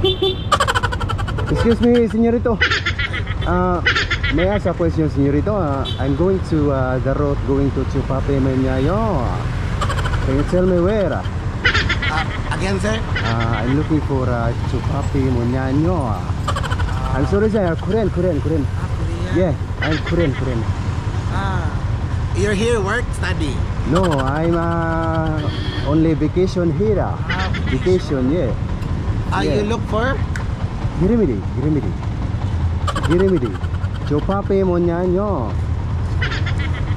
Excuse me, señorito. May I ask a question, señorito? I'm going to the road going to Chupapi Moñano. Can you tell me where? Again, sir? I'm looking for Chupapi Moñano. I'm sorry, sir. Korean. Korean. Yeah, I'm Korean. You're here, work, study? No, I'm only vacation here. Vacation, yeah. Yeah. You look for? Girimidi. Chupapi Moñano.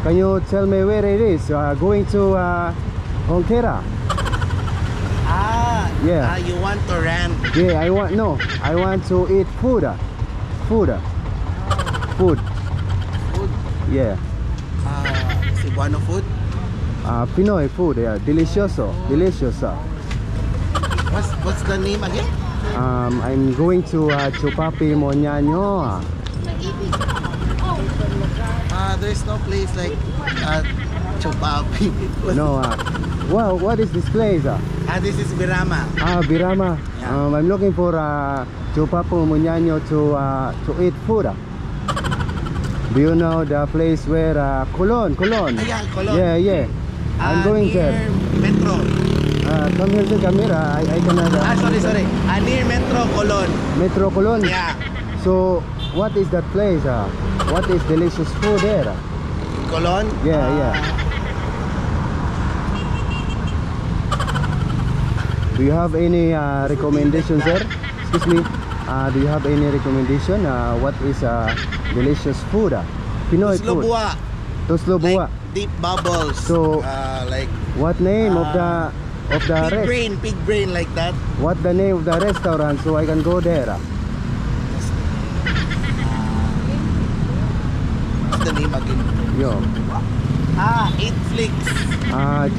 Can you tell me where it is? Going to Honkera. Yeah. You want to rent? Yeah, I want to eat food. Yeah. Cebuano food? Pinoy food, yeah. Delicious. What's the name again? I'm going to Chupapi Moñano. There's no place like Chupapi. No, well, what is this place? This is Birama. Birama. Yeah. I'm looking for Chupapi Moñano to eat food. Do you know the place where Colon? Yeah, Colon. Yeah. I'm going near there. Metro. Come here, sir. Come here. I cannot. Sorry. Near Metro Colon. Metro Colon. Yeah. So, what is that place? What is delicious food there? Colon? Yeah. Do you have any recommendation, sir? Excuse me. Do you have any recommendation? What is delicious food? Pinoy food. Tuslobua. Like deep bubbles. So, like what name of the pig brain like that. What the name of the restaurant so I can go there? What's the name again? Yo. 8 Flicks.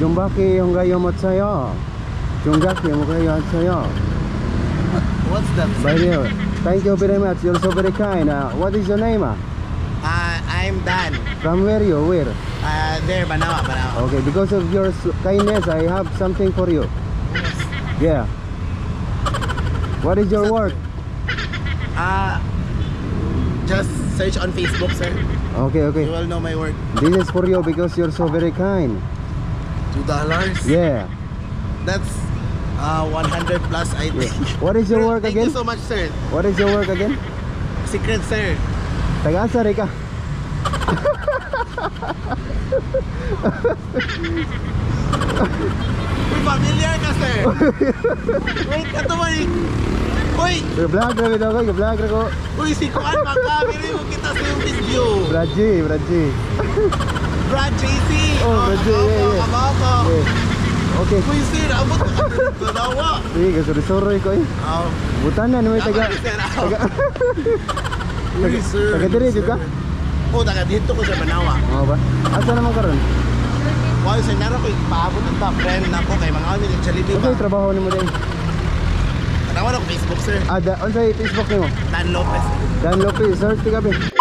Jumbaki hongayo motsayo. Jungaki hongayo motsayo. What's that? By the way, thank you very much. You're so very kind. What is your name? I'm Dan. From where you? Where? There, Banawa. Okay, because of your kindness, I have something for you. Yeah. What is your work? Just search on Facebook, sir. Okay. You will know my work. This is for you because you're so very kind. $2? Yeah. That's 100 plus, I think. What is your work Thank again? you so much, sir. What is your work again? Secret, sir. Taga-asa rin ka? Uy, familiar ka, sir. Wait, ito ba eh? Uy! Vlog rin ako, vlog rin ko. Uy, si Kuan, makamiri mo kita sa yung video. Bradji. Brad JC. Oh, Brad J, yeah. Kamako. Okay. Uy, sir, abot ka dito nawa. Sige, kasuri-suri ko eh. Butanan, may taga... Uy, sir. Taga-diri dito ka? Oo, taga-dito ko sa Banawa. Oo ba? Asa naman karon? Wow, sir, naroon ko ipaabot ng top friend na ko kay mga kami ng Chalidi ba? Okay, trabaho ni mo din. Tanawan ako Facebook, sir. On sa Facebook ni mo? Dan Lopez. Dan Lopez, search ti kape.